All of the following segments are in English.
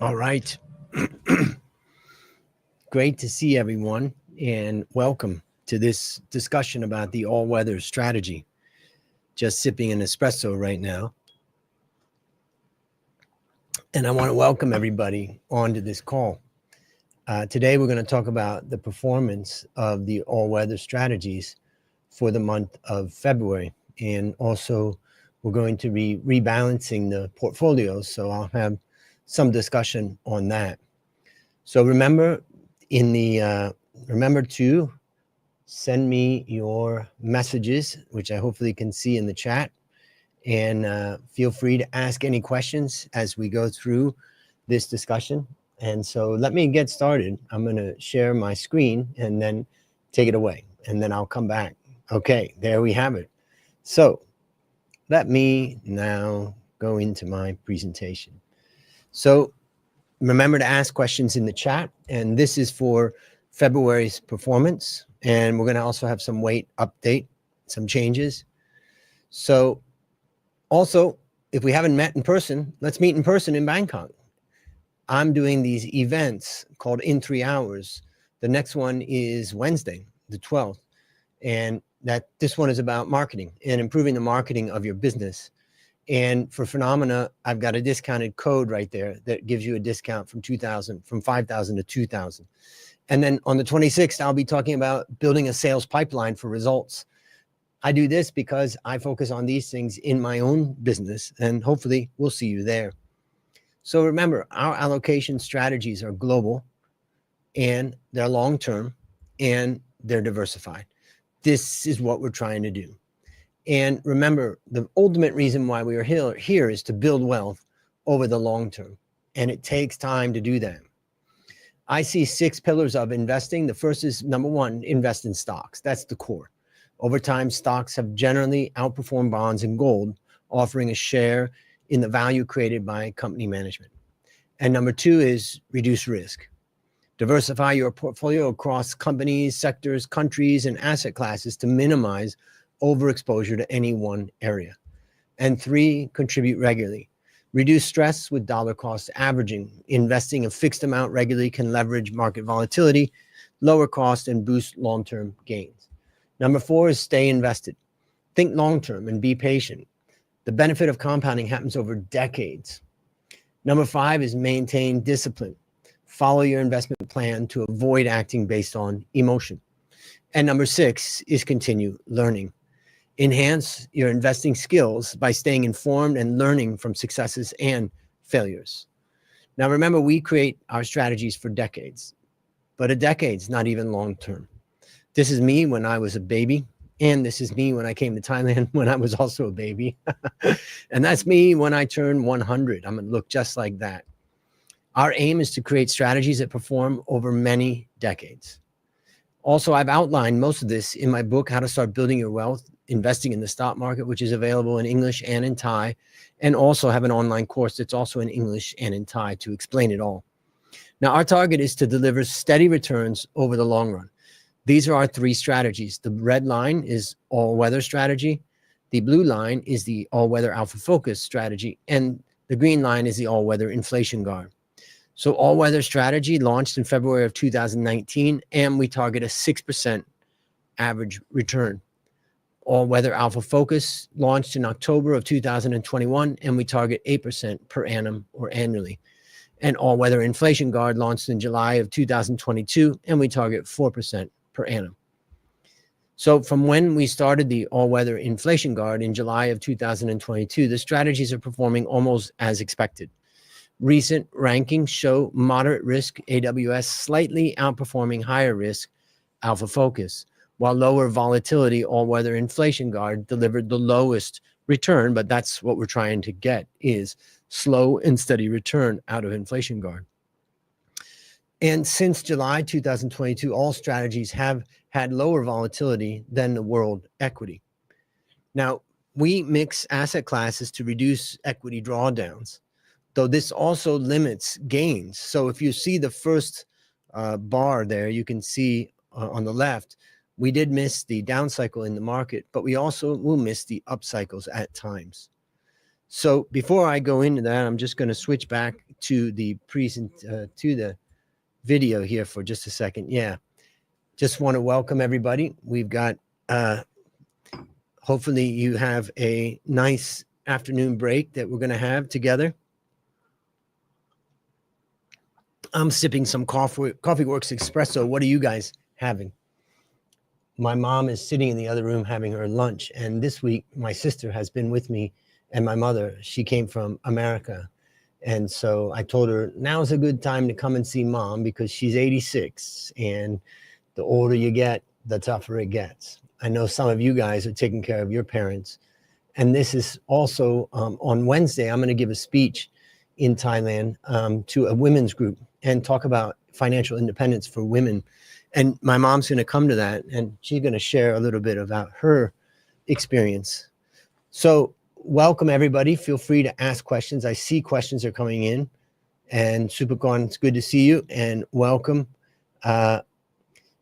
All right. Great to see everyone and welcome to this discussion about the all-weather strategy. Just sipping an espresso right now. And I want to welcome everybody onto this call. Today, we're going to talk about the performance of the all-weather strategies for the month of February. And also, we're going to be rebalancing the portfolios. So I'll have some discussion on that. So remember to send me your messages, which I hopefully can see in the chat. And feel free to ask any questions as we go through this discussion. And so let me get started. I'm going to share my screen and then take it away. And then I'll come back. Okay, there we have it. So let me now go into my presentation. So remember to ask questions in the chat. And this is for February's performance. And we're going to also have some weight update, some changes. So also, if we haven't met in person, let's meet in person in Bangkok. I'm doing these events called In 3 Hours. The next one is Wednesday, the 12th. And this one is about marketing and improving the marketing of your business. And for Phenomena, I've got a discounted code right there that gives you a discount from from 5,000 to 2,000. And then on the 26th, I'll be talking about building a sales pipeline for results. I do this because I focus on these things in my own business, and hopefully we'll see you there. So remember, our allocation strategies are global, and they're long-term, and they're diversified. This is what we're trying to do. And remember, the ultimate reason why we are here is to build wealth over the long term, and it takes time to do that. I see 6 pillars of investing. The first is, number 1, invest in stocks. That's the core. Over time, stocks have generally outperformed bonds and gold, offering a share in the value created by company management. And number 2 is reduce risk. Diversify your portfolio across companies, sectors, countries, and asset classes to minimize overexposure to any one area. And 3, contribute regularly. Reduce stress with dollar cost averaging. Investing a fixed amount regularly can leverage market volatility, lower cost, and boost long-term gains. Number 4 is stay invested. Think long-term and be patient. The benefit of compounding happens over decades. Number 5 is maintain discipline. Follow your investment plan to avoid acting based on emotion. And number 6 is continue learning. Enhance your investing skills by staying informed and learning from successes and failures. Now, remember, we create our strategies for decades, but a decade's not even long-term. This is me when I was a baby, and this is me when I came to Thailand when I was also a baby. And that's me when I turn 100. I'm going to look just like that. Our aim is to create strategies that perform over many decades. Also, I've outlined most of this in my book, How to Start Building Your Wealth, Investing in the Stock Market, which is available in English and in Thai, and also have an online course that's also in English and in Thai to explain it all. Now, our target is to deliver steady returns over the long run. These are our 3 strategies. The red line is all-weather strategy. The blue line is the all-weather alpha focus strategy. And the green line is the all-weather inflation guard. So all-weather strategy launched in February of 2019, and we target a 6% average return. All-weather alpha focus launched in October of 2021, and we target 8% per annum or annually. And all-weather inflation guard launched in July of 2022, and we target 4% per annum. So from when we started the all-weather inflation guard in July of 2022, the strategies are performing almost as expected. Recent rankings show moderate risk AWS slightly outperforming higher risk alpha focus, while lower volatility all-weather inflation guard delivered the lowest return, but that's what we're trying to get, is slow and steady return out of inflation guard. And since July 2022, all strategies have had lower volatility than the world equity. Now, we mix asset classes to reduce equity drawdowns, though this also limits gains. So if you see the first bar there, you can see on the left, we did miss the down cycle in the market, but we also will miss the up cycles at times. So before I go into that, I'm just going to switch back to the to the video here for just a second. Yeah, just want to welcome everybody. We've got hopefully you have a nice afternoon break that we're going to have together. I'm sipping some Coffee Works espresso. What are you guys having? My mom is sitting in the other room having her lunch, and this week my sister has been with me, and my mother, she came from America. And so I told her, now's a good time to come and see mom because she's 86, and the older you get, the tougher it gets. I know some of you guys are taking care of your parents. And this is also on Wednesday, I'm going to give a speech in Thailand to a women's group and talk about financial independence for women. And my mom's going to come to that, and she's going to share a little bit about her experience. So welcome, everybody. Feel free to ask questions. I see questions are coming in. And Supercorn, it's good to see you, and welcome.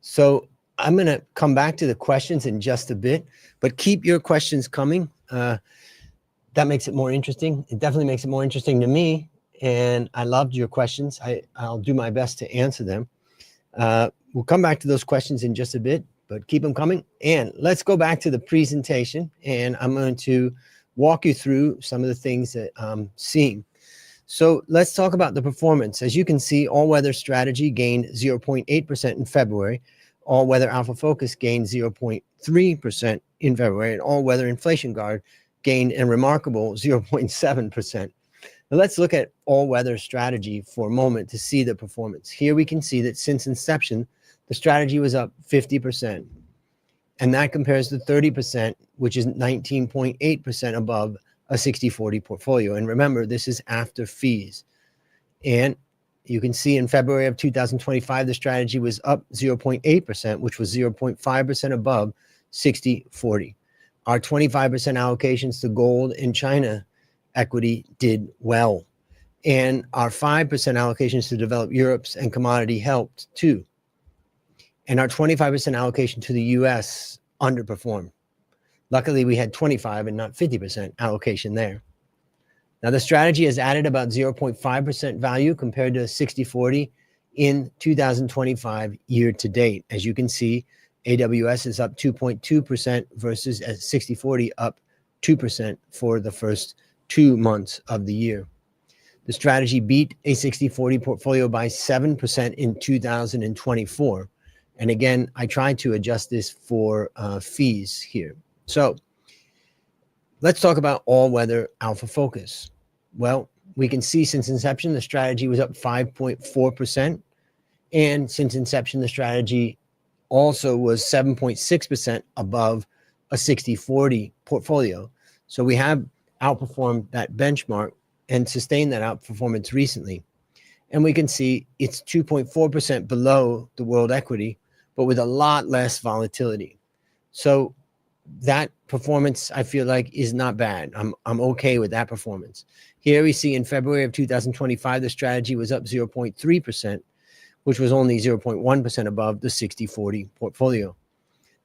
So I'm going to come back to the questions in just a bit, but keep your questions coming. That makes it more interesting. It definitely makes it more interesting to me, and I loved your questions. I'll do my best to answer them. We'll come back to those questions in just a bit, but keep them coming. And let's go back to the presentation, and I'm going to walk you through some of the things that I'm seeing. So let's talk about the performance. As you can see, all-weather strategy gained 0.8% in February. All-weather Alpha Focus gained 0.3% in February, and all-weather Inflation Guard gained a remarkable 0.7%. Now let's look at all-weather strategy for a moment to see the performance. Here we can see that since inception, the strategy was up 50%. And that compares to 30%, which is 19.8% above a 60-40 portfolio. And remember, this is after fees. And you can see in February of 2025, the strategy was up 0.8%, which was 0.5% above 60-40. Our 25% allocations to gold and China equity did well. And our 5% allocations to developed Europe's and commodity helped too. And our 25% allocation to the US underperformed. Luckily, we had 25 and not 50% allocation there. Now, the strategy has added about 0.5% value compared to 60-40 in 2025 year to date. As you can see, AWS is up 2.2% versus at 60-40 up 2% for the first 2 months of the year. The strategy beat a 60-40 portfolio by 7% in 2024. And again, I tried to adjust this for fees here. So let's talk about all-weather Alpha Focus. Well, we can see since inception, the strategy was up 5.4%. And since inception, the strategy also was 7.6% above a 60-40 portfolio. So we have outperformed that benchmark and sustained that outperformance recently. And we can see it's 2.4% below the world equity, but with a lot less volatility. So that performance, I feel like, is not bad. I'm okay with that performance. Here we see in February of 2025, the strategy was up 0.3%, which was only 0.1% above the 60-40 portfolio.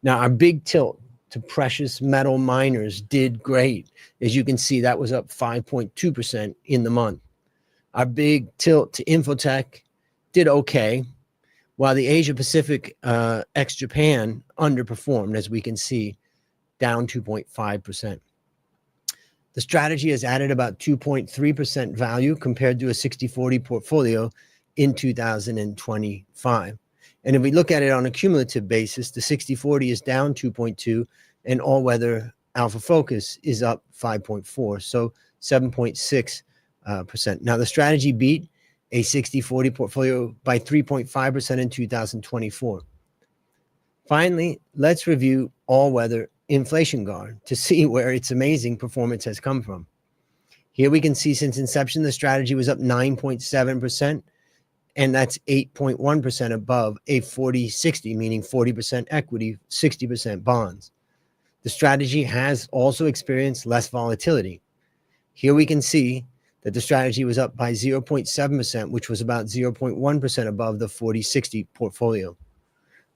Now, our big tilt to precious metal miners did great. As you can see, that was up 5.2% in the month. Our big tilt to Infotech did okay, while the Asia Pacific ex-Japan underperformed, as we can see, down 2.5%. The strategy has added about 2.3% value compared to a 60-40 portfolio in 2025. And if we look at it on a cumulative basis, the 60-40 is down 2.2, and all-weather Alpha Focus is up 5.4, so 7.6%. Now, the strategy beat a 60-40 portfolio by 3.5% in 2024. Finally, let's review all-weather Inflation Guard to see where its amazing performance has come from. Here we can see since inception, the strategy was up 9.7%, and that's 8.1% above a 40-60, meaning 40% equity, 60% bonds. The strategy has also experienced less volatility. Here we can see that the strategy was up by 0.7%, which was about 0.1% above the 40-60 portfolio.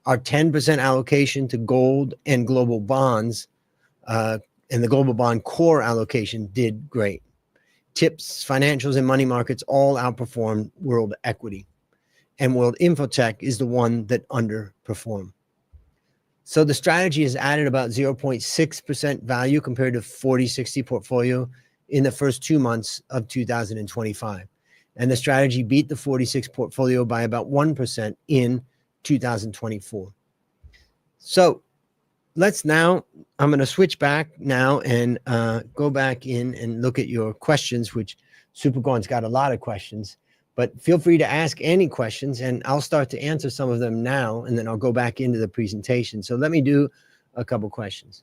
Our 10% allocation to gold and global bonds and the global bond core allocation did great. tips, financials, and money markets all outperformed world equity. And world infotech is the one that underperformed. So the strategy has added about 0.6% value compared to 40-60 portfolio in the first 2 months of 2025. And the strategy beat the 46 portfolio by about 1% in 2024. So let's now, I'm going to switch back now and go back in and look at your questions, which Supercorn's got a lot of questions. But feel free to ask any questions, and I'll start to answer some of them now, and then I'll go back into the presentation. So let me do a couple questions.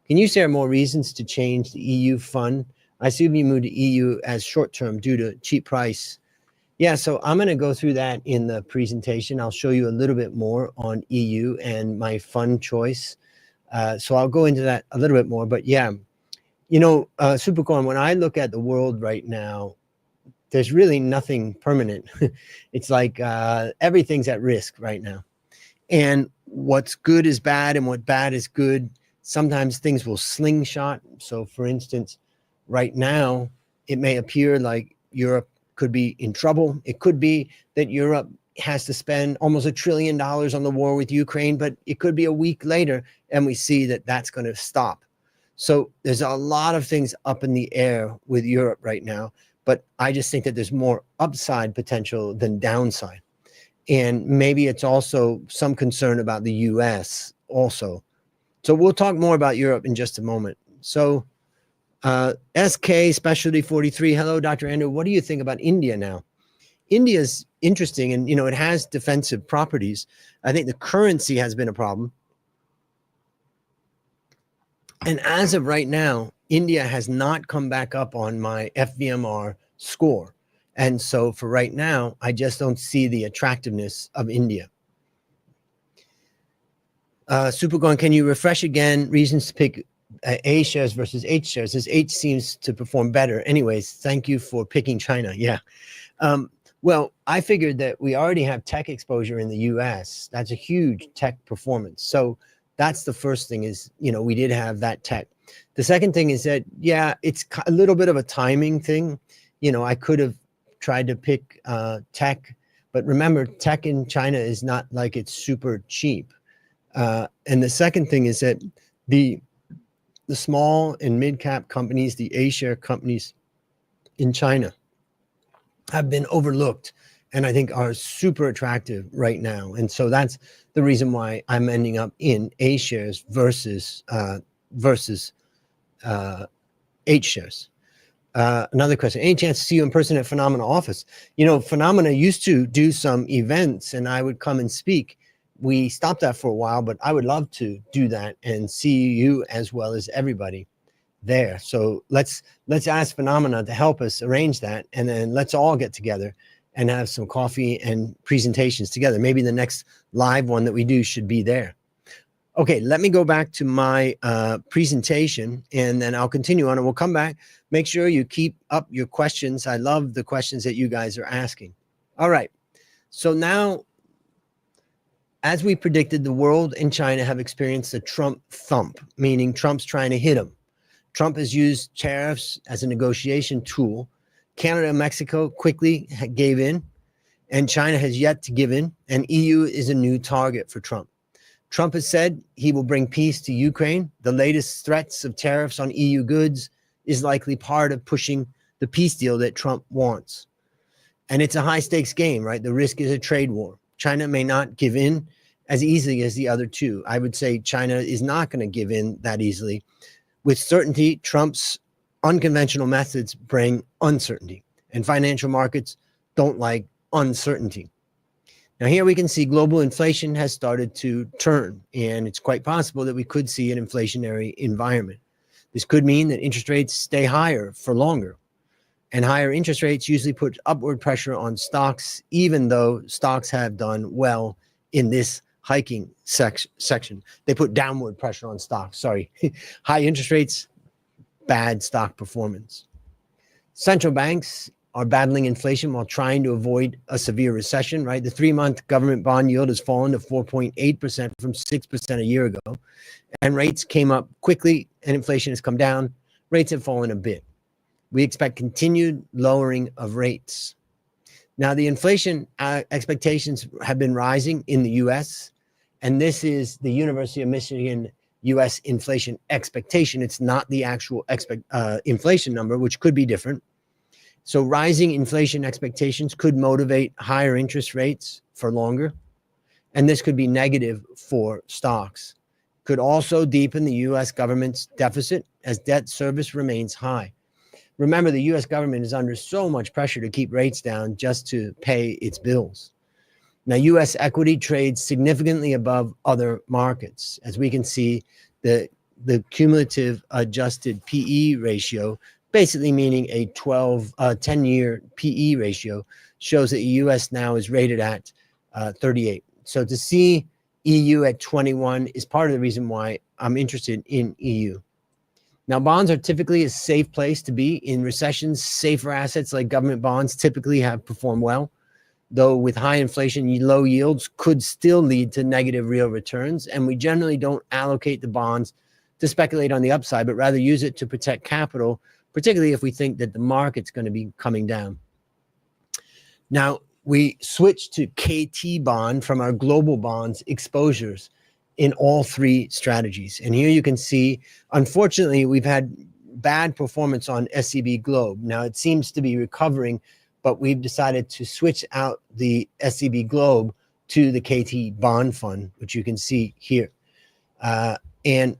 Can you share more reasons to change the EU fund? I assume you moved to EU as short-term due to cheap price. Yeah, so I'm going to go through that in the presentation. I'll show you a little bit more on EU and my fund choice. So I'll go into that a little bit more. But yeah, you know, Supercorn, when I look at the world right now, there's really nothing permanent. It's like everything's at risk right now. And what's good is bad and what bad is good. Sometimes things will slingshot. So for instance, right now, it may appear like Europe could be in trouble. It could be that Europe has to spend almost $1 trillion on the war with Ukraine, but it could be a week later and we see that that's going to stop. So there's a lot of things up in the air with Europe right now. But I just think that there's more upside potential than downside. And maybe it's also some concern about the US also. So we'll talk more about Europe in just a moment. So SK Specialty 43, hello, Dr. Andrew. What do you think about India now? India's interesting, and you know, it has defensive properties. I think the currency has been a problem. And as of right now, India has not come back up on my FVMR score. And so for right now, I just don't see the attractiveness of India. Supergon, can you refresh again reasons to pick A shares versus H shares? As H seems to perform better. Anyways, thank you for picking China. Yeah. Well, I figured that we already have tech exposure in the US. That's a huge tech performance. So that's the first thing is, you know, we did have that tech. The second thing is that, yeah, it's a little bit of a timing thing. You know, I could have tried to pick tech, but remember, tech in China is not like it's super cheap. And the second thing is that the small and mid-cap companies, the A-share companies in China have been overlooked and I think are super attractive right now. And so that's the reason why I'm ending up in A shares versus H shares. Another question, any chance to see you in person at Phenomena office? You know, Phenomena used to do some events and I would come and speak. We stopped that for a while, but I would love to do that and see you as well as everybody there. So let's ask Phenomena to help us arrange that, and then let's all get together and have some coffee and presentations together. Maybe the next live one that we do should be there. Okay, let me go back to my presentation and then I'll continue on and we'll come back. Make sure you keep up your questions. I love the questions that you guys are asking. All right, so now, as we predicted, the world and China have experienced a Trump thump, meaning Trump's trying to hit them. Trump has used tariffs as a negotiation tool. Canada and Mexico quickly gave in, and China has yet to give in, and EU is a new target for Trump. Trump has said he will bring peace to Ukraine. The latest threats of tariffs on EU goods is likely part of pushing the peace deal that Trump wants. And it's a high stakes game, right? The risk is a trade war. China may not give in as easily as the other two. I would say China is not going to give in that easily. With certainty, Trump's unconventional methods bring uncertainty, and financial markets don't like uncertainty. Now here we can see global inflation has started to turn, and it's quite possible that we could see an inflationary environment. This could mean that interest rates stay higher for longer, and higher interest rates usually put upward pressure on stocks, even though stocks have done well in this hiking section. They put downward pressure on stocks, sorry. High interest rates, bad stock performance. Central banks are battling inflation while trying to avoid a severe recession, right? The 3-month government bond yield has fallen to 4.8% from 6% a year ago. And rates came up quickly and inflation has come down. Rates have fallen a bit. we expect continued lowering of rates. Now, the inflation expectations have been rising in the U.S., and this is the University of Michigan U.S. inflation expectation. It's not the actual inflation number, which could be different. So rising inflation expectations could motivate higher interest rates for longer, and this could be negative for stocks. Could also deepen the U.S. government's deficit as debt service remains high. Remember, the U.S. government is under so much pressure to keep rates down just to pay its bills. Now, U.S. equity trades significantly above other markets. As we can see, the cumulative adjusted PE ratio, basically meaning a 10-year PE ratio, shows that the U.S. now is rated at 38. So to see EU at 21 is part of the reason why I'm interested in EU. Now, bonds are typically a safe place to be. In recessions, safer assets like government bonds typically have performed well, though with high inflation, low yields could still lead to negative real returns. And we generally don't allocate the bonds to speculate on the upside, but rather use it to protect capital, particularly if we think that the market's going to be coming down. Now, we switched to KT bond from our global bonds exposures in all three strategies. And here you can see, unfortunately, we've had bad performance on SCB Globe. Now it seems to be recovering, but we've decided to switch out the SCB Globe to the KT bond fund, which you can see here. And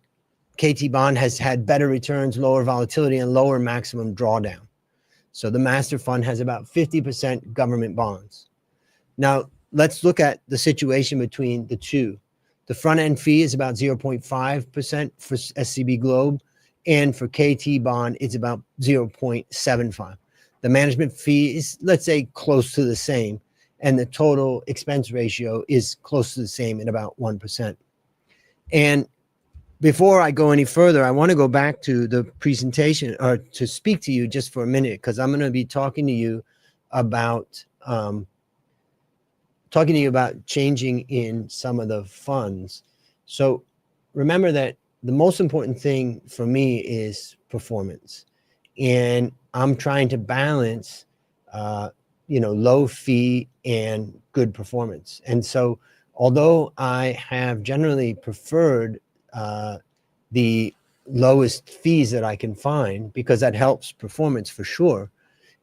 KT bond has had better returns, lower volatility, and lower maximum drawdown. So the master fund has about 50% government bonds. Now let's look at the situation between the two. The front end fee is about 0.5% for SCB Globe, and for KT bond, it's about 0.75. The management fee is, let's say, close to the same, and the total expense ratio is close to the same at about 1%. And before I go any further, I want to go back to the presentation, or to speak to you just for a minute, because I'm going to be talking to you about changing in some of the funds. So remember that the most important thing for me is performance. And I'm trying to balance, low fee and good performance. And so although I have generally preferred the lowest fees that I can find, because that helps performance for sure,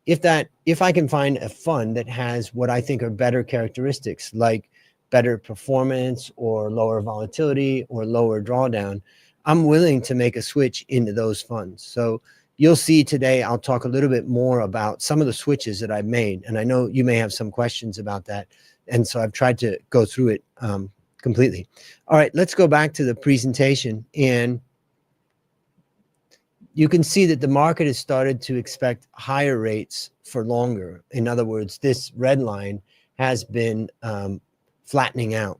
if I can find a fund that has what I think are better characteristics, like better performance or lower volatility or lower drawdown, I'm willing to make a switch into those funds. So you'll see today, I'll talk a little bit more about some of the switches that I've made. And I know you may have some questions about that. And so I've tried to go through it completely. All right, let's go back to the presentation. And you can see that the market has started to expect higher rates for longer. In other words, this red line has been flattening out.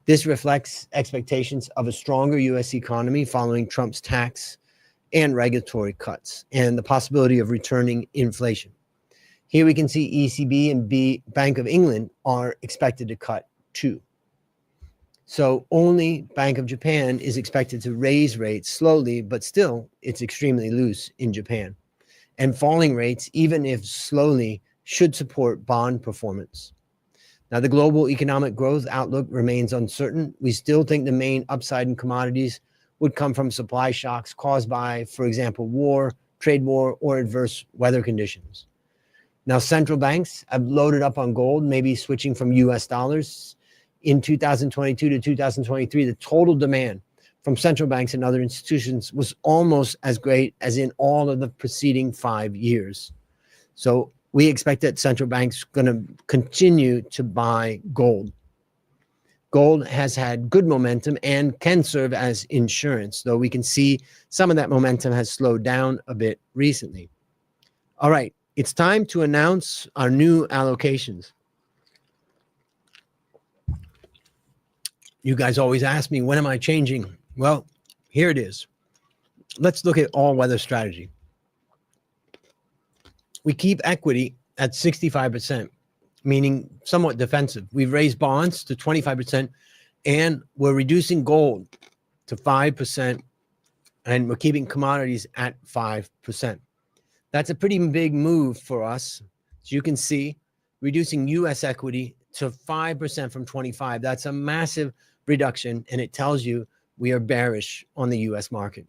This reflects expectations of a stronger U.S. economy following Trump's tax and regulatory cuts and the possibility of returning inflation. Here we can see ECB and Bank of England are expected to cut too. So only Bank of Japan is expected to raise rates slowly, but still it's extremely loose in Japan. And falling rates, even if slowly, should support bond performance. Now, the global economic growth outlook remains uncertain. We still think the main upside in commodities would come from supply shocks caused by, for example, war, trade war, or adverse weather conditions. Now, central banks have loaded up on gold, maybe switching from US dollars. In 2022 to 2023, the total demand from central banks and other institutions was almost as great as in all of the preceding 5 years. So we expect that central banks are going to continue to buy gold. Gold has had good momentum and can serve as insurance, though we can see some of that momentum has slowed down a bit recently. All right, it's time to announce our new allocations. You guys always ask me, when am I changing? Well, here it is. Let's look at all-weather strategy. We keep equity at 65%, meaning somewhat defensive. We've raised bonds to 25%, and we're reducing gold to 5%, and we're keeping commodities at 5%. That's a pretty big move for us. As you can see, reducing US equity to 5% from 25. That's a massive reduction, and it tells you we are bearish on the US market.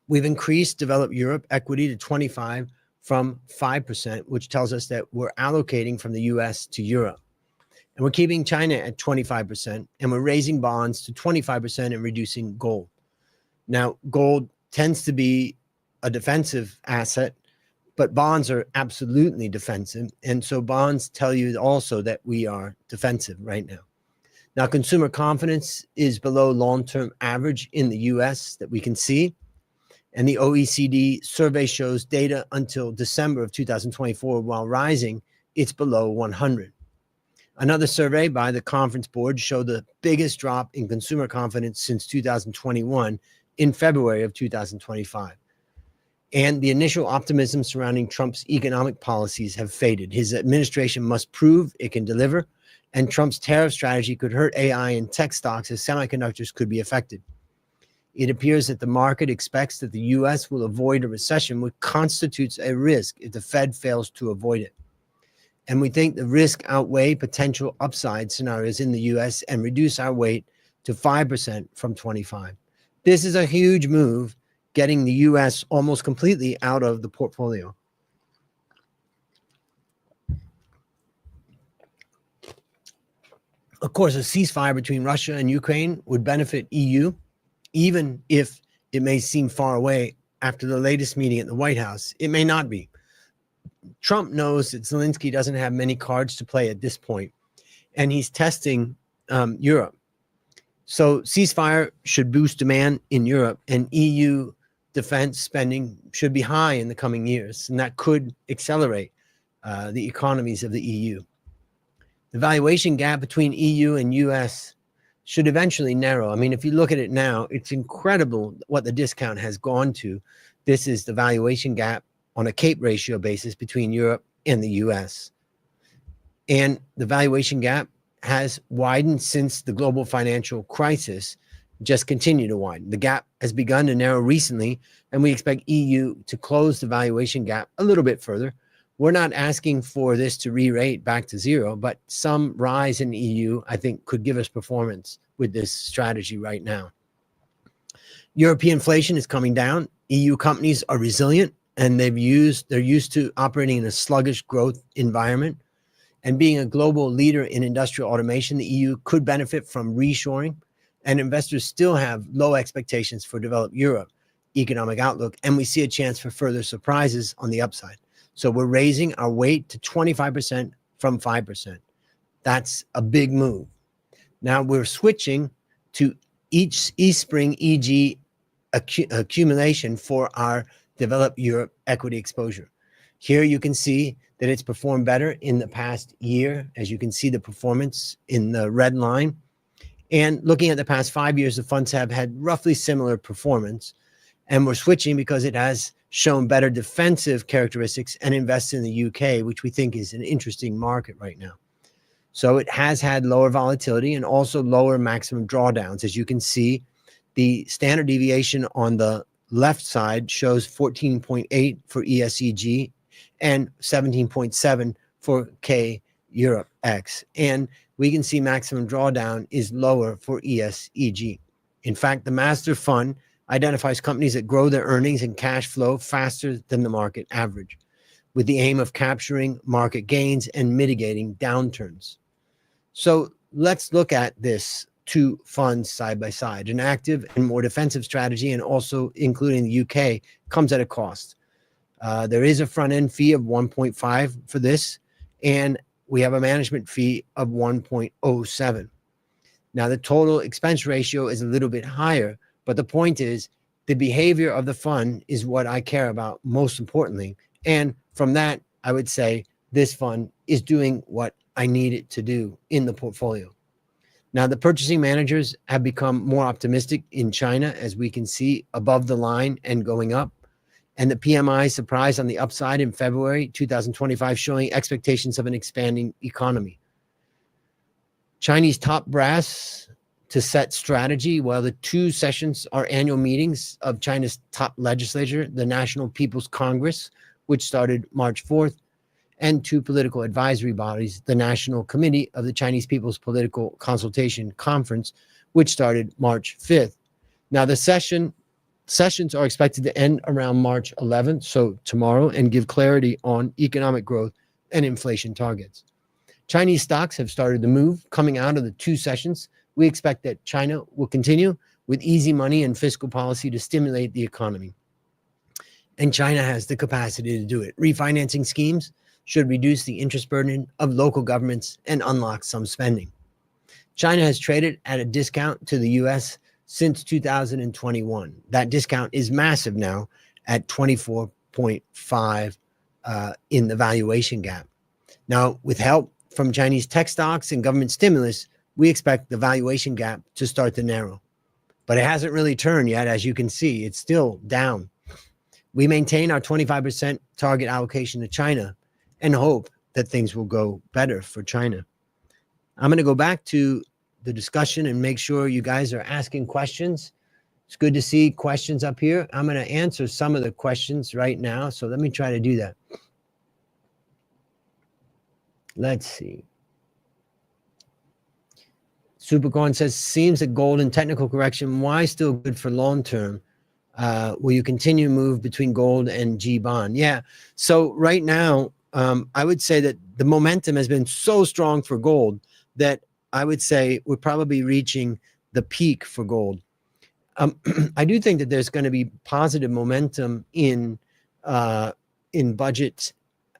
We've increased developed Europe equity to 25 from 5%, which tells us that we're allocating from the US to Europe. And we're keeping China at 25%, and we're raising bonds to 25% and reducing gold. Now, gold tends to be a defensive asset, but bonds are absolutely defensive. And so bonds tell you also that we are defensive right now. Now, consumer confidence is below long-term average in the US that we can see. And the OECD survey shows data until December of 2024, while rising, it's below 100. Another survey by the Conference Board showed the biggest drop in consumer confidence since 2021 in February of 2025. And the initial optimism surrounding Trump's economic policies have faded. His administration must prove it can deliver, and Trump's tariff strategy could hurt AI and tech stocks as semiconductors could be affected. It appears that the market expects that the U.S. will avoid a recession, which constitutes a risk if the Fed fails to avoid it. And we think the risk outweigh potential upside scenarios in the U.S. and reduce our weight to 5% from 25. This is a huge move, getting the U.S. almost completely out of the portfolio. Of course, a ceasefire between Russia and Ukraine would benefit EU, even if it may seem far away after the latest meeting at the White House. It may not be. Trump knows that Zelensky doesn't have many cards to play at this point, and he's testing Europe. So ceasefire should boost demand in Europe, and EU defense spending should be high in the coming years, and that could accelerate the economies of the EU. The valuation gap between EU and US should eventually narrow. I mean, if you look at it now, it's incredible what the discount has gone to. This is the valuation gap on a CAPE ratio basis between Europe and the US. And the valuation gap has widened since the global financial crisis, just continue to widen. The gap has begun to narrow recently, and we expect EU to close the valuation gap a little bit further. We're not asking for this to re-rate back to zero, but some rise in EU, I think, could give us performance with this strategy right now. European inflation is coming down. EU companies are resilient, and they're used to operating in a sluggish growth environment. And being a global leader in industrial automation, the EU could benefit from reshoring, and investors still have low expectations for developed Europe economic outlook, and we see a chance for further surprises on the upside. So we're raising our weight to 25% from 5%. That's a big move. Now we're switching to each Spring EG accumulation for our developed Europe equity exposure. Here you can see that it's performed better in the past year, as you can see the performance in the red line. And looking at the past 5 years, the funds have had roughly similar performance. And we're switching because it has shown better defensive characteristics and invests in the UK, which we think is an interesting market right now. So it has had lower volatility and also lower maximum drawdowns. As you can see, the standard deviation on the left side shows 14.8 for ESEG and 17.7 for K Europe X. And we can see maximum drawdown is lower for ESEG. In fact, the master fund identifies companies that grow their earnings and cash flow faster than the market average, with the aim of capturing market gains and mitigating downturns. So let's look at this two funds side by side. An active and more defensive strategy, and also including the UK, comes at a cost. There is a front-end fee of 1.5 for this, and we have a management fee of 1.07. Now, the total expense ratio is a little bit higher, but the point is the behavior of the fund is what I care about most importantly. And from that, I would say this fund is doing what I need it to do in the portfolio. Now, the purchasing managers have become more optimistic in China, as we can see above the line and going up. And the PMI surprised on the upside in February 2025, showing expectations of an expanding economy. Chinese top brass to set strategy. Well, the 2 sessions are annual meetings of China's top legislature, the National People's Congress, which started March 4th, and 2 political advisory bodies, the National Committee of the Chinese People's Political Consultation Conference, which started March 5th. Now, the sessions are expected to end around March 11th, so tomorrow, and give clarity on economic growth and inflation targets. Chinese stocks have started to move coming out of the 2 sessions. We expect that China will continue with easy money and fiscal policy to stimulate the economy. And China has the capacity to do it. Refinancing schemes should reduce the interest burden of local governments and unlock some spending. China has traded at a discount to the US since 2021. That discount is massive now at 24.5 in the valuation gap. Now, with help from Chinese tech stocks and government stimulus, we expect the valuation gap to start to narrow. But it hasn't really turned yet, as you can see. It's still down. We maintain our 25% target allocation to China and hope that things will go better for China. I'm going to go back to the discussion and make sure you guys are asking questions. It's good to see questions up here. I'm going to answer some of the questions right now. So let me try to do that. Let's see. Supercorn says, seems that gold and technical correction, why still good for long term? Will you continue to move between gold and G bond? Yeah. So right now, I would say that the momentum has been so strong for gold that I would say we're probably reaching the peak for gold. I do think that there's going to be positive momentum in budgets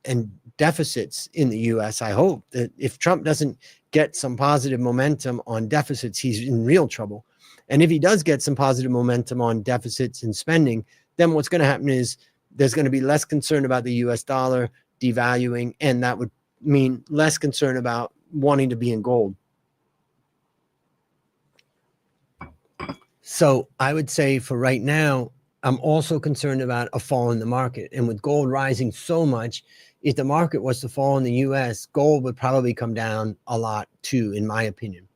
and deficits in the U.S. I hope that if Trump doesn't get some positive momentum on deficits, he's in real trouble. And if he does get some positive momentum on deficits and spending, then what's going to happen is there's going to be less concern about the U.S. dollar devaluing, and that would mean less concern about wanting to be in gold. So I would say for right now, I'm also concerned about a fall in the market. And with gold rising so much, if the market was to fall in the US, gold would probably come down a lot too, in my opinion.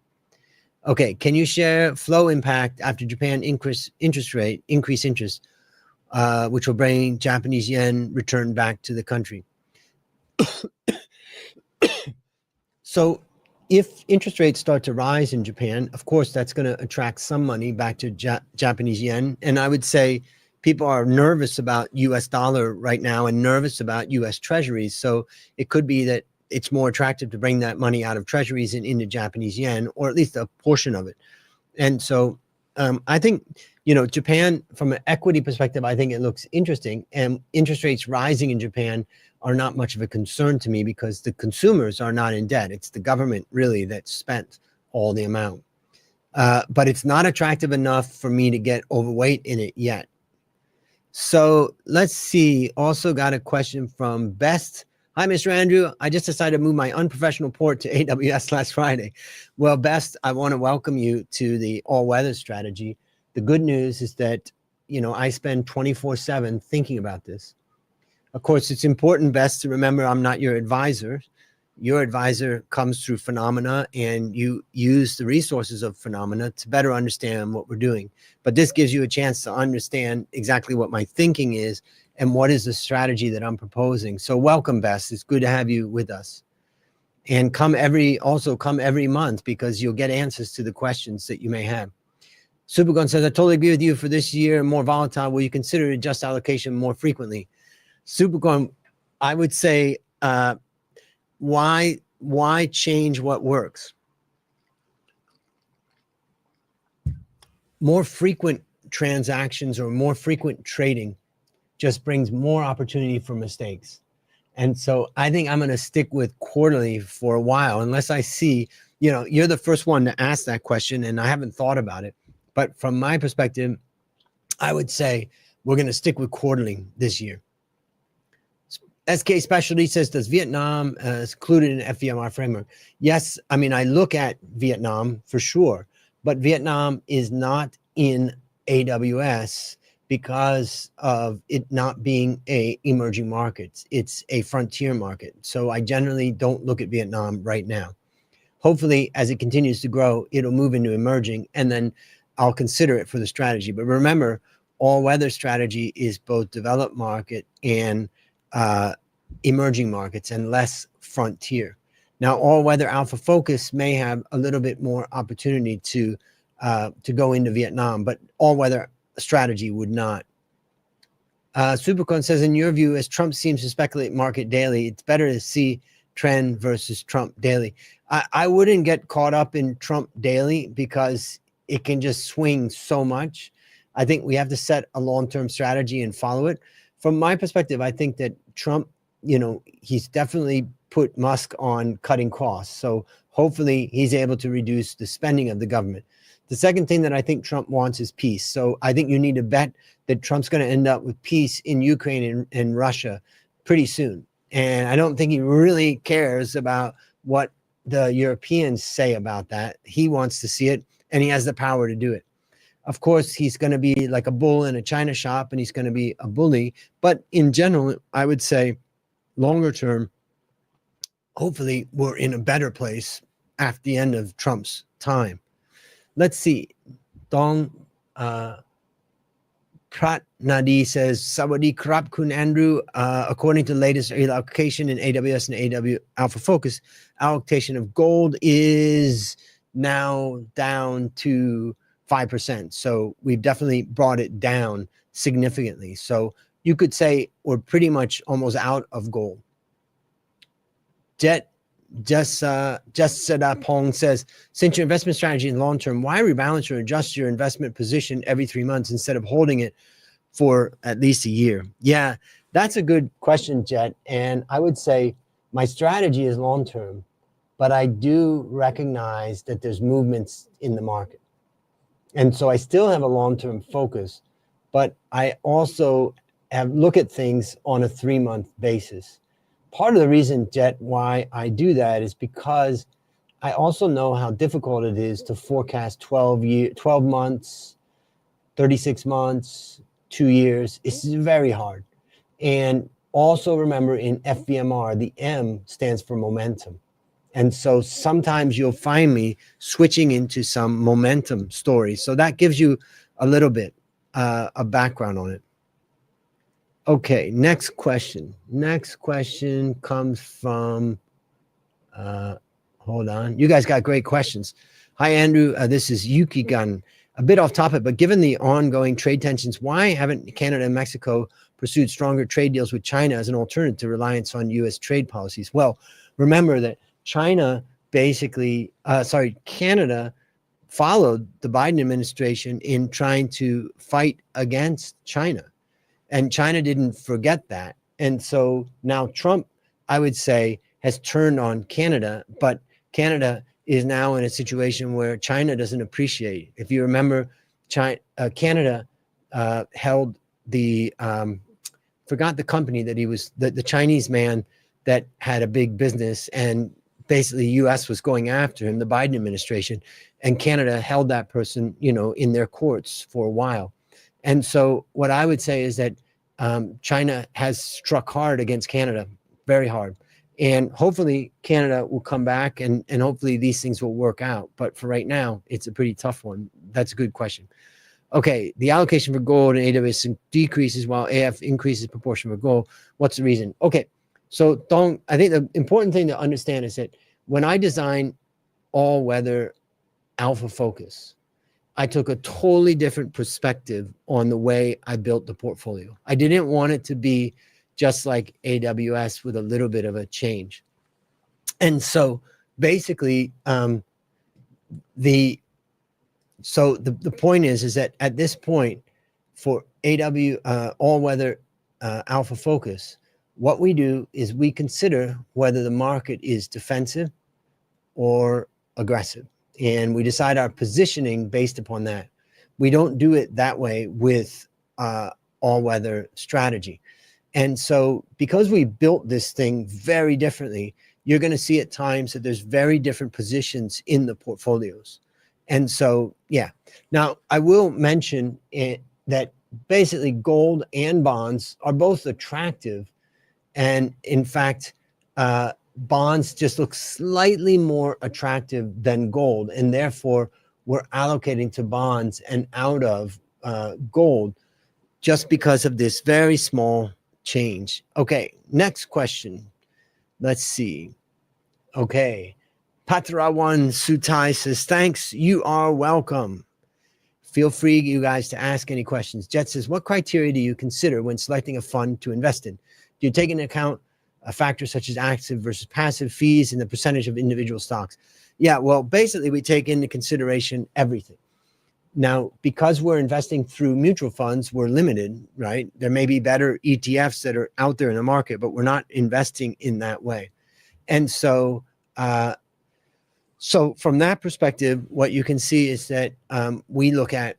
Okay, can you share flow impact after Japan increase interest, which will bring Japanese yen return back to the country? So if interest rates start to rise in Japan, of course, that's going to attract some money back to Japanese yen. And I would say people are nervous about US dollar right now and nervous about US treasuries. So it could be that it's more attractive to bring that money out of treasuries and into Japanese yen, or at least a portion of it. And so I think, Japan, from an equity perspective, I think it looks interesting. And interest rates rising in Japan are not much of a concern to me because the consumers are not in debt. It's the government really that spent all the amount. But it's not attractive enough for me to get overweight in it yet. So let's see. Also got a question from Best. Hi, Mr. Andrew. I just decided to move my unprofessional port to AWS last Friday. Well, Best, I want to welcome you to the all-weather strategy. The good news is that, I spend 24/7 thinking about this. Of course, it's important, Best, to remember I'm not your advisor. Your advisor comes through Phenomena, and you use the resources of Phenomena to better understand what we're doing. But this gives you a chance to understand exactly what my thinking is and what is the strategy that I'm proposing. So welcome, Best. It's good to have you with us. And come every month because you'll get answers to the questions that you may have. Supergun says, I totally agree with you. For this year, more volatile, will you consider adjust allocation more frequently? Supergun, I would say, why change what works? More frequent transactions or more frequent trading just brings more opportunity for mistakes. And so I think I'm going to stick with quarterly for a while, unless I see, you're the first one to ask that question and I haven't thought about it. But from my perspective, I would say we're going to stick with quarterly this year. SK Specialty says, does Vietnam is included in FVMR framework? Yes. I mean, I look at Vietnam for sure, but Vietnam is not in AWS because of it not being a emerging market. It's a frontier market. So I generally don't look at Vietnam right now. hopefully as it continues to grow, it'll move into emerging, and then I'll consider it for the strategy. But remember, all weather strategy is both developed market and emerging markets and less frontier. Now, all weather alpha focus may have a little bit more opportunity to go into Vietnam, but all weather strategy would not. Supercon says, in your view, as Trump seems to speculate market daily, it's better to see trend versus Trump daily. I wouldn't get caught up in Trump daily because it can just swing so much. I think we have to set a long-term strategy and follow it. From my perspective, I think that Trump, he's definitely put Musk on cutting costs. So hopefully he's able to reduce the spending of the government. The second thing that I think Trump wants is peace. So I think you need to bet that Trump's going to end up with peace in Ukraine and Russia pretty soon. And I don't think he really cares about what the Europeans say about that. He wants to see it, and he has the power to do it. Of course, he's going to be like a bull in a china shop, and he's going to be a bully. But in general, I would say longer term, hopefully we're in a better place after the end of Trump's time. Let's see. Dong Prat Nadi says, Sawadee Krap Kun Andrew, according to latest allocation in AWS and AW Alpha Focus, allocation of gold is now down to 5%. So we've definitely brought it down significantly. So you could say we're pretty much almost out of gold. Just Pong says, since your investment strategy is long term, why rebalance or adjust your investment position every 3 months instead of holding it for at least a year? Yeah, that's a good question, Jet. And I would say my strategy is long term, but I do recognize that there's movements in the market. And so I still have a long term focus, but I also look at things on a 3-month basis. Part of the reason, Jet, why I do that is because I also know how difficult it is to forecast 12 months, 36 months, 2 years. It's very hard. And also remember, in FVMR, the M stands for momentum. And so sometimes you'll find me switching into some momentum stories. So that gives you a little bit a background on it. Okay, next question. Next question comes from, hold on. You guys got great questions. Hi, Andrew. This is Yuki Gun. A bit off topic, but given the ongoing trade tensions, why haven't Canada and Mexico pursued stronger trade deals with China as an alternative to reliance on U.S. trade policies? Well, remember that Canada followed the Biden administration in trying to fight against China. And China didn't forget that. And so now Trump, I would say, has turned on Canada, but Canada is now in a situation where China doesn't appreciate. If you remember, Canada held the, forgot the company that he was, the Chinese man that had a big business, and basically U.S. was going after him, the Biden administration, and Canada held that person, in their courts for a while. And so what I would say is that China has struck hard against Canada, very hard. And hopefully Canada will come back and hopefully these things will work out. But for right now, it's a pretty tough one. That's a good question. Okay, the allocation for gold and AWS decreases while AF increases proportion for gold. What's the reason? Okay, so Dong, I think the important thing to understand is that when I design all-weather alpha focus, I took a totally different perspective on the way I built the portfolio. I didn't want it to be just like AWS with a little bit of a change. And so basically, the point is that at this point for all-weather alpha focus, what we do is we consider whether the market is defensive or aggressive. And we decide our positioning based upon that. We don't do it that way with all-weather strategy. And so because we built this thing very differently, you're going to see at times that there's very different positions in the portfolios. And so, yeah. Now, I will mention that basically gold and bonds are both attractive. And in fact, bonds just look slightly more attractive than gold, and therefore we're allocating to bonds and out of gold just because of this very small change. Okay, next question. Let's see. Okay, Patrawan Sutai says, thanks, you are welcome. Feel free, you guys, to ask any questions. Jet says, what criteria do you consider when selecting a fund to invest in? Do you take into account factors such as active versus passive fees and the percentage of individual stocks? Yeah, well, basically, we take into consideration everything. Now, because we're investing through mutual funds, we're limited, right? There may be better ETFs that are out there in the market, but we're not investing in that way. And so, so from that perspective, what you can see is that we look at,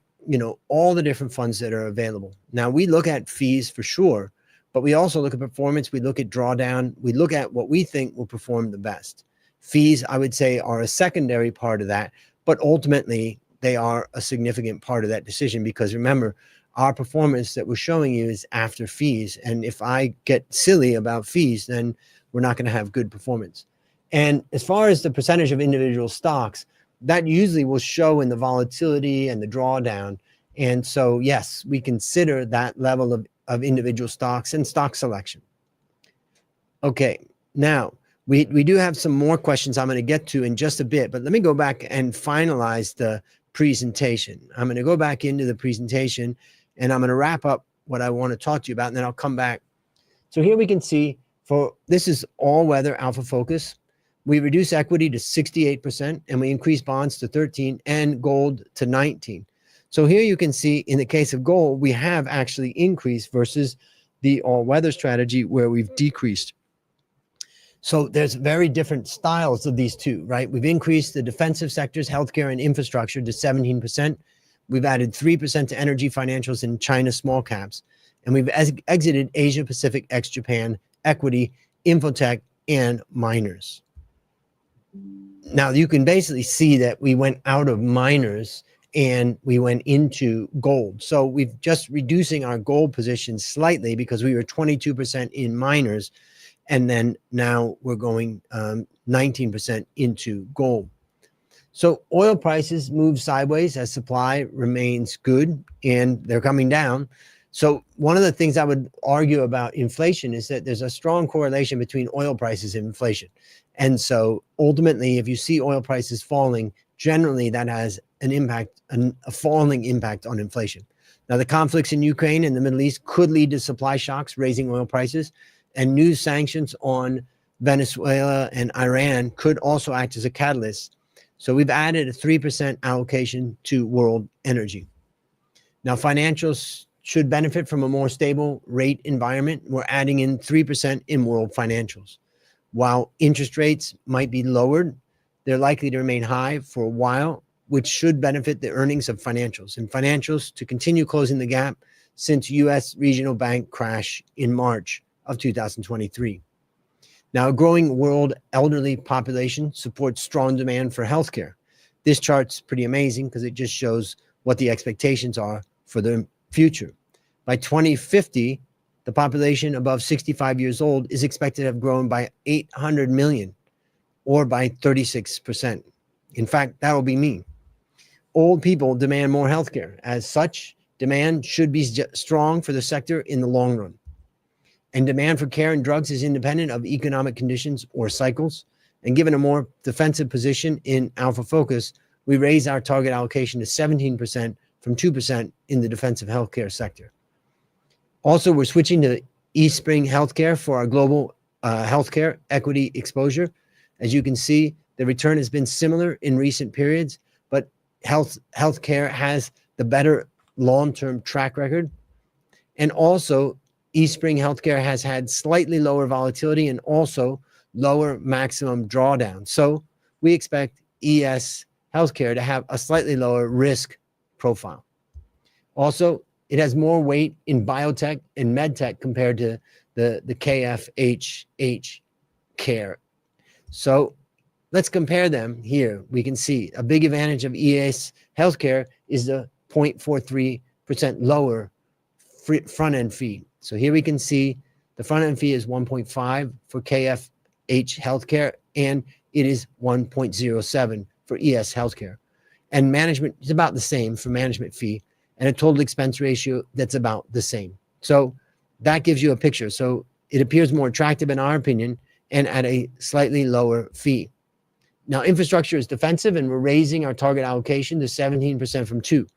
all the different funds that are available. Now, we look at fees for sure, but we also look at performance. We look at drawdown. We look at what we think will perform the best. Fees, I would say, are a secondary part of that, but ultimately they are a significant part of that decision, because remember, our performance that we're showing you is after fees. And if I get silly about fees, then we're not going to have good performance. And as far as the percentage of individual stocks, that usually will show in the volatility and the drawdown. And so, yes, we consider that level of individual stocks and stock selection. Okay, now we do have some more questions I'm going to get to in just a bit, but let me go back and finalize the presentation. I'm going to go back into the presentation and I'm going to wrap up what I want to talk to you about, and then I'll come back. So here we can see, this is all weather alpha focus. We reduce equity to 68% and we increase bonds to 13 and gold to 19. So here you can see in the case of gold, we have actually increased versus the all-weather strategy where we've decreased. So there's very different styles of these two, right? We've increased the defensive sectors, healthcare and infrastructure, to 17%. We've added 3% to energy, financials, and China small caps. And we've exited Asia Pacific ex-Japan, equity, infotech, and miners. Now you can basically see that we went out of miners and we went into gold. So we've just reducing our gold position slightly because we were 22% in miners. And then now we're going 19% into gold. So oil prices move sideways as supply remains good and they're coming down. So one of the things I would argue about inflation is that there's a strong correlation between oil prices and inflation. And so ultimately, if you see oil prices falling, generally that has an impact, a falling impact on inflation. Now, the conflicts in Ukraine and the Middle East could lead to supply shocks, raising oil prices, and new sanctions on Venezuela and Iran could also act as a catalyst. So we've added a 3% allocation to world energy. Now, financials should benefit from a more stable rate environment. We're adding in 3% in world financials. While interest rates might be lowered, they're likely to remain high for a while, which should benefit the earnings of financials, and financials to continue closing the gap since U.S. regional bank crash in March of 2023. Now, a growing world elderly population supports strong demand for healthcare. This chart's pretty amazing because it just shows what the expectations are for the future. By 2050, the population above 65 years old is expected to have grown by 800 million, or by 36%. In fact, that will be me. Old people demand more healthcare. As such, demand should be strong for the sector in the long run. And demand for care and drugs is independent of economic conditions or cycles. And given a more defensive position in Alpha Focus, we raise our target allocation to 17% from 2% in the defensive healthcare sector. Also, we're switching to eSpring Healthcare for our global healthcare equity exposure. As you can see, the return has been similar in recent periods, but healthcare has the better long-term track record. And also, eSpring Healthcare has had slightly lower volatility and also lower maximum drawdown. So we expect ES Healthcare to have a slightly lower risk profile. Also, it has more weight in biotech and medtech compared to the KFHH care. So let's compare them here. We can see a big advantage of ES Healthcare is the 0.43% lower front-end fee. So here we can see the front-end fee is 1.5 for KFHH Healthcare, and it is 1.07 for ES Healthcare. And management is about the same for management fee, and a total expense ratio that's about the same. So that gives you a picture. So it appears more attractive in our opinion and at a slightly lower fee. Now, infrastructure is defensive, and we're raising our target allocation to 17% from 2%,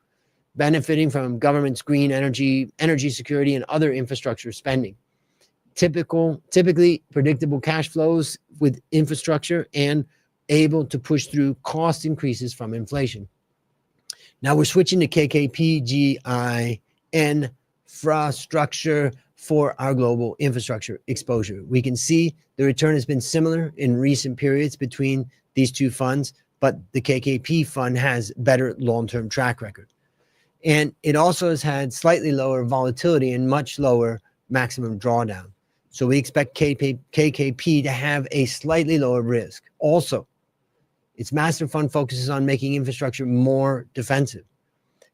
benefiting from government's green energy security, and other infrastructure spending. Typically predictable cash flows with infrastructure and able to push through cost increases from inflation. Now we're switching to KKP infrastructure for our global infrastructure exposure. We can see the return has been similar in recent periods between these two funds, but the KKP fund has better long-term track record. And it also has had slightly lower volatility and much lower maximum drawdown. So we expect KKP to have a slightly lower risk. Also, its master fund focuses on making infrastructure more defensive.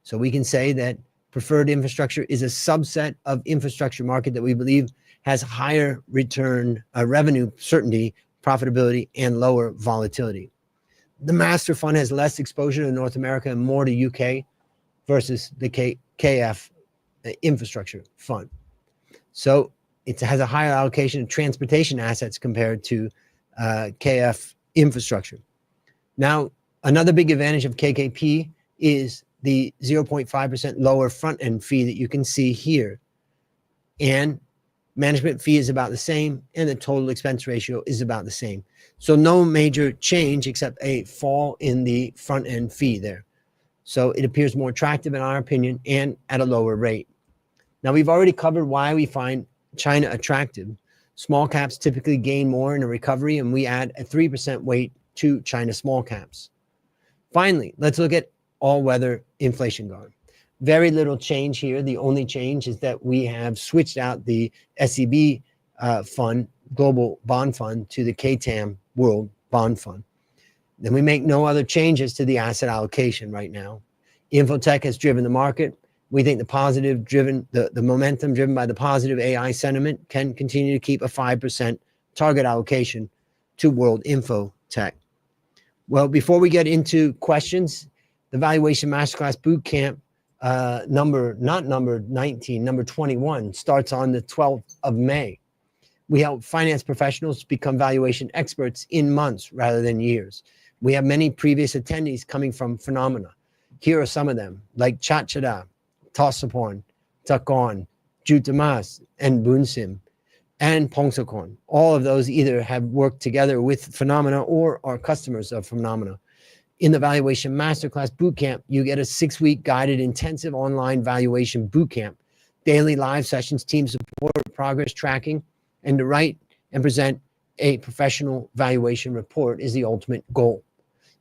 So we can say that preferred infrastructure is a subset of infrastructure market that we believe has higher return, revenue certainty, profitability, and lower volatility. The master fund has less exposure to North America and more to UK versus the KF infrastructure fund. So it has a higher allocation of transportation assets compared to KF infrastructure. Now, another big advantage of KKP is the 0.5% lower front-end fee that you can see here. And management fee is about the same, and the total expense ratio is about the same. So no major change except a fall in the front-end fee there. So it appears more attractive in our opinion and at a lower rate. Now, we've already covered why we find China attractive. Small caps typically gain more in a recovery, and we add a 3% weight to China small caps. Finally, let's look at all-weather inflation guard. Very little change here. The only change is that we have switched out the SEB fund, Global Bond Fund, to the KTAM World Bond Fund. Then we make no other changes to the asset allocation right now. Infotech has driven the market. We think the momentum driven by the positive AI sentiment can continue to keep a 5% target allocation to World Infotech. Well, before we get into questions, the Valuation Masterclass Bootcamp number 21 starts on the 12th of May. We help finance professionals become valuation experts in months rather than years. We have many previous attendees coming from FINNOMENA. Here are some of them, like Chachada, Tosaporn, Takon, Jutamas, and Bunsim, and Pongsakorn. All of those either have worked together with FINNOMENA or are customers of FINNOMENA. In the Valuation Masterclass Bootcamp, you get a 6-week guided intensive online valuation bootcamp, daily live sessions, team support, progress tracking, and to write and present a professional valuation report is the ultimate goal.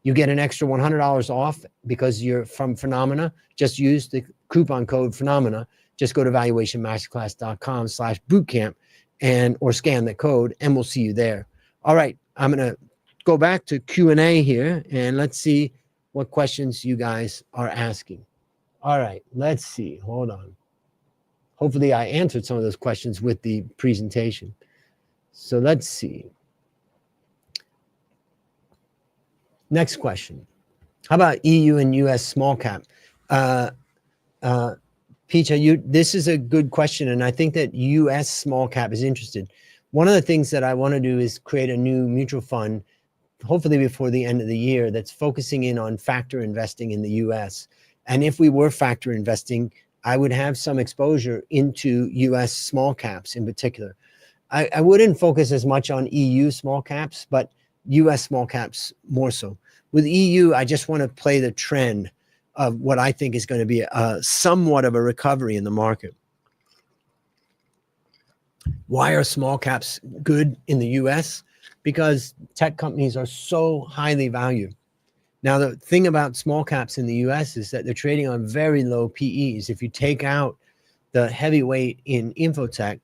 You get an extra $100 off because you're from FINNOMENA. Just use the coupon code FINNOMENA. Just go to valuationmasterclass.com/bootcamp or scan the code, and we'll see you there. All right, I'm going to go back to Q&A here, and let's see what questions you guys are asking. All right, let's see. Hold on. Hopefully I answered some of those questions with the presentation. So let's see. Next question. How about EU and US small cap? Picha, this is a good question, and I think that US small cap is interested. One of the things that I want to do is create a new mutual fund, hopefully before the end of the year, that's focusing in on factor investing in the US. And if we were factor investing, I would have some exposure into US small caps in particular. I wouldn't focus as much on EU small caps, but US small caps more so. With EU, I just want to play the trend of what I think is going to be somewhat of a recovery in the market. Why are small caps good in the US? Because tech companies are so highly valued. Now, the thing about small caps in the US is that they're trading on very low PEs. If you take out the heavyweight in infotech,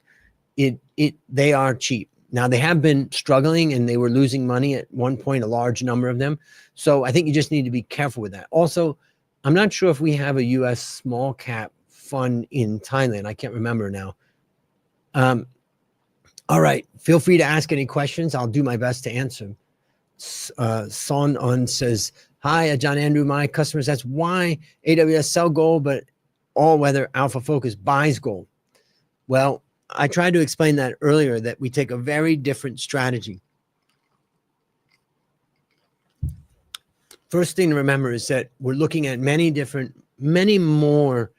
they are cheap. Now, they have been struggling and they were losing money at one point, a large number of them. So I think you just need to be careful with that. Also, I'm not sure if we have a US small cap fund in Thailand. I can't remember now. All right. Feel free to ask any questions. I'll do my best to answer. Son On says, hi, John Andrew, my customers. That's why AWS sell gold, but all weather Alpha Focus buys gold. Well, I tried to explain that earlier, that we take a very different strategy. First thing to remember is that we're looking at many more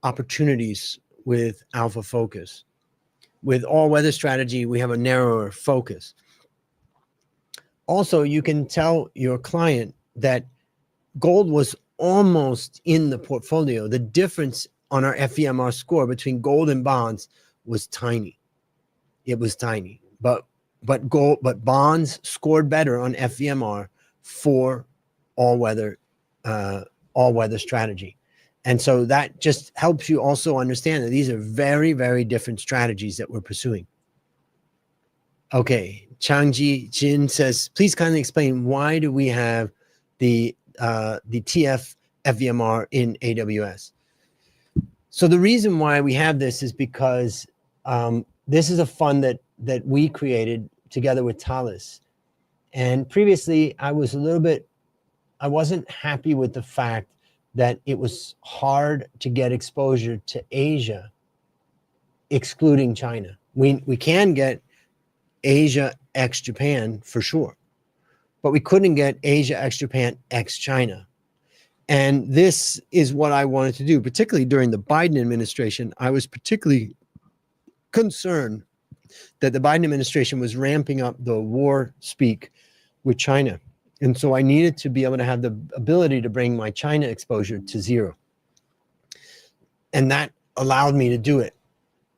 opportunities with Alpha Focus. With all weather strategy, we have a narrower focus. Also, you can tell your client that gold was almost in the portfolio. The difference on our FEMR score between gold and bonds was tiny. It was tiny, but bonds scored better on FEMR for all weather strategy. And so that just helps you also understand that these are very, very different strategies that we're pursuing. Okay, Changji Jin says, please kindly explain, why do we have the TF FEMR in AWS? So the reason why we have this is because this is a fund that we created together with Thales. And previously, I wasn't happy with the fact that it was hard to get exposure to Asia, excluding China. We can get Asia ex Japan for sure, but we couldn't get Asia ex Japan ex China. And this is what I wanted to do, particularly during the Biden administration. I was particularly concerned that the Biden administration was ramping up the war speak with China. And so I needed to be able to have the ability to bring my China exposure to zero. And that allowed me to do it.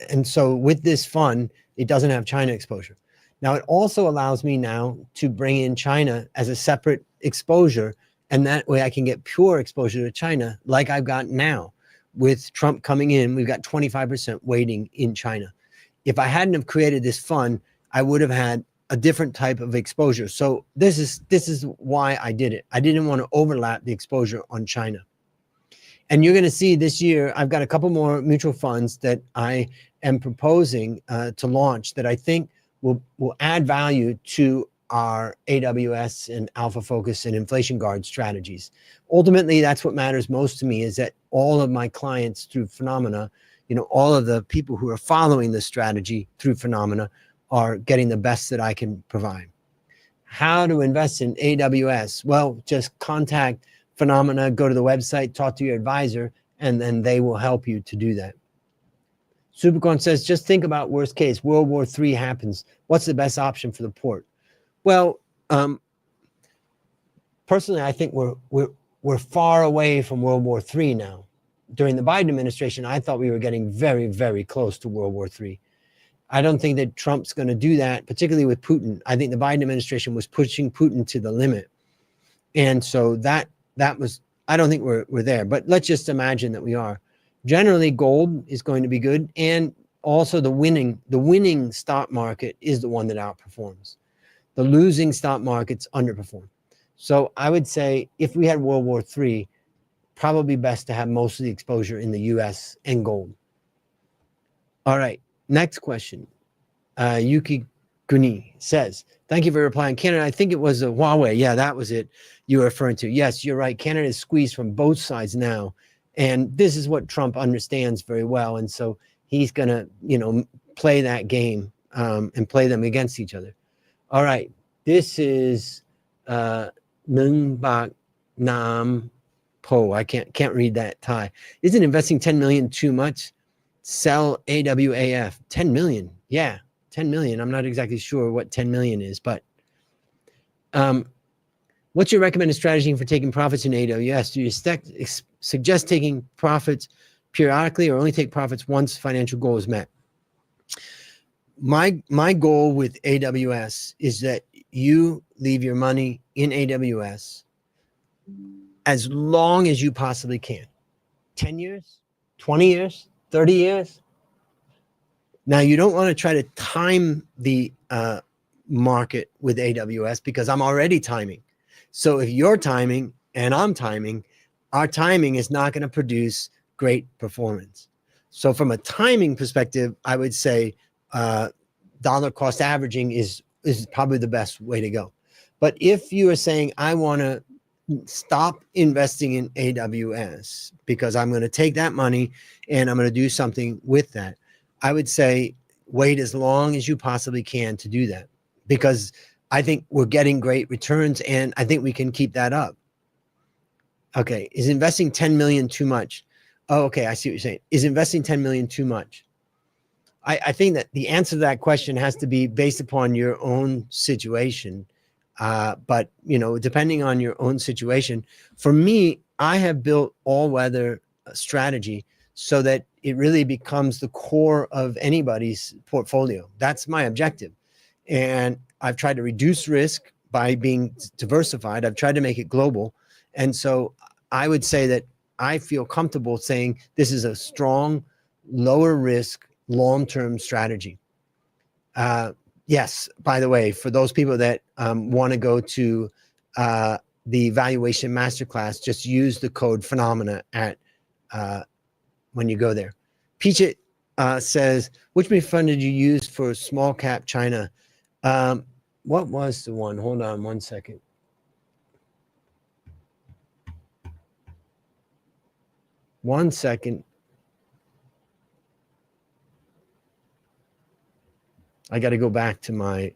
And so with this fund, it doesn't have China exposure. Now, it also allows me now to bring in China as a separate exposure. And that way I can get pure exposure to China like I've got now. With Trump coming in, we've got 25% weighting in China. If I hadn't have created this fund, I would have had a different type of exposure. So this is why I did it. I didn't want to overlap the exposure on China. And you're going to see this year, I've got a couple more mutual funds that I am proposing to launch that I think will add value to our AWS and Alpha Focus and Inflation Guard strategies. Ultimately, that's what matters most to me, is that all of my clients through Phenomena, all of the people who are following this strategy through Phenomena are getting the best that I can provide. How to invest in AWS? Well, just contact Phenomena, go to the website, talk to your advisor, and then they will help you to do that. Supercorn says, just think about worst case, World War III happens. What's the best option for the port? Well, personally, I think we're far away from World War III now. During the Biden administration, I thought we were getting very, very close to World War III. I don't think that Trump's going to do that, particularly with Putin. I think the Biden administration was pushing Putin to the limit. And so that was, I don't think we're there, but let's just imagine that we are. Generally, gold is going to be good. And also the winning stock market is the one that outperforms. The losing stock markets underperform. So I would say if we had World War III, probably best to have most of the exposure in the US and gold. All right. Next question. Yuki Guni says, thank you for replying. Canada, I think it was a Huawei. Yeah, that was it you were referring to. Yes, you're right. Canada is squeezed from both sides now. And this is what Trump understands very well. And so he's going to, play that game and play them against each other. All right. This is Nung Bak Nam Po. I can't read that Thai. Isn't investing 10 million too much? Sell AWAF. 10 million. Yeah, 10 million. I'm not exactly sure what 10 million is, but what's your recommended strategy for taking profits in AWS? Do you suggest taking profits periodically or only take profits once financial goal is met? My goal with AWS is that you leave your money in AWS as long as you possibly can. 10 years, 20 years, 30 years. Now, you don't want to try to time the market with AWS because I'm already timing. So if you're timing and I'm timing, our timing is not going to produce great performance. So from a timing perspective, I would say dollar cost averaging is probably the best way to go. But if you are saying, I want to stop investing in AWS because I'm going to take that money and I'm going to do something with that, I would say wait as long as you possibly can to do that, because I think we're getting great returns and I think we can keep that up. Okay, is investing 10 million too much? Oh, okay, I see what you're saying. Is investing 10 million too much? I think that the answer to that question has to be based upon your own situation. But, you know, depending on your own situation, for me, I have built all-weather strategy so that it really becomes the core of anybody's portfolio. That's my objective. And I've tried to reduce risk by being diversified. I've tried to make it global. And so I would say that I feel comfortable saying this is a strong, lower risk, long-term strategy. Yes, by the way, for those people that want to go to the Valuation Masterclass, just use the code FINNOMENA at when you go there. Peach says, which mutual fund did you use for small cap China? What was the one? Hold on one second. One second. I got to go back to my,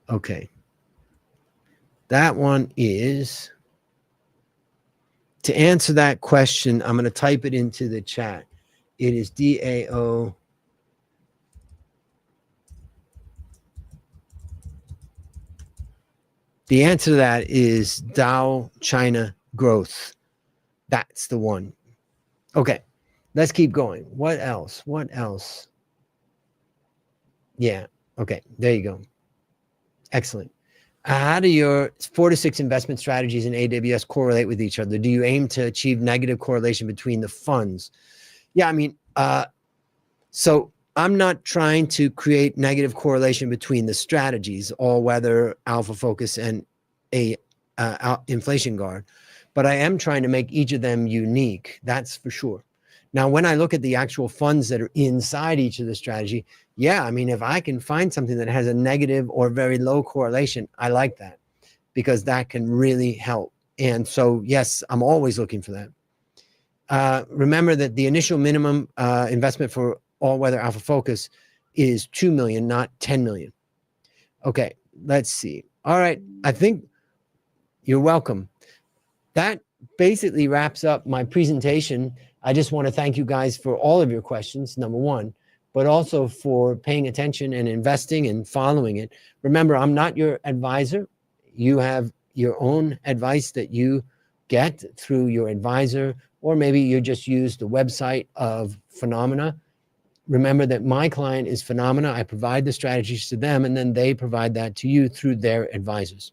okay. That one is, to answer that question, I'm going to type it into the chat. It is DAO. The answer to that is Dow China Growth. That's the one. Okay. Let's keep going. What else? What else? Yeah. Okay. There you go. Excellent. How do your 4 to 6 investment strategies in AWS correlate with each other? Do you aim to achieve negative correlation between the funds? Yeah, I mean, so I'm not trying to create negative correlation between the strategies, all weather, alpha focus, and a inflation guard, but I am trying to make each of them unique. That's for sure. Now, when I look at the actual funds that are inside each of the strategy, yeah, I mean, if I can find something that has a negative or very low correlation, I like that, because that can really help. And so, yes, I'm always looking for that. Remember that the initial minimum investment for all-weather alpha focus is 2 million, not 10 million. Okay, let's see. All right, I think you're welcome. That basically wraps up my presentation. I just want to thank you guys for all of your questions, number one, but also for paying attention and investing and following it. Remember, I'm not your advisor. You have your own advice that you get through your advisor, or maybe you just use the website of FINNOMENA. Remember that my client is FINNOMENA. I provide the strategies to them, and then they provide that to you through their advisors.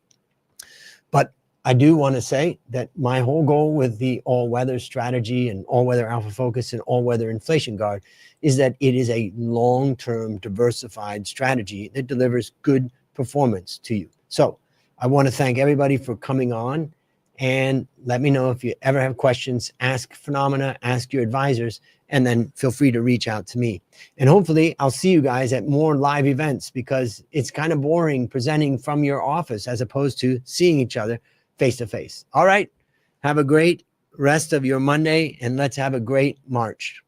But I do want to say that my whole goal with the all-weather strategy and all-weather alpha focus and all-weather inflation guard is that it is a long-term diversified strategy that delivers good performance to you. So I want to thank everybody for coming on, and let me know if you ever have questions. Ask FINNOMENA, ask your advisors, and then feel free to reach out to me. And hopefully I'll see you guys at more live events, because it's kind of boring presenting from your office as opposed to seeing each other face to face. All right. Have a great rest of your Monday, and let's have a great March.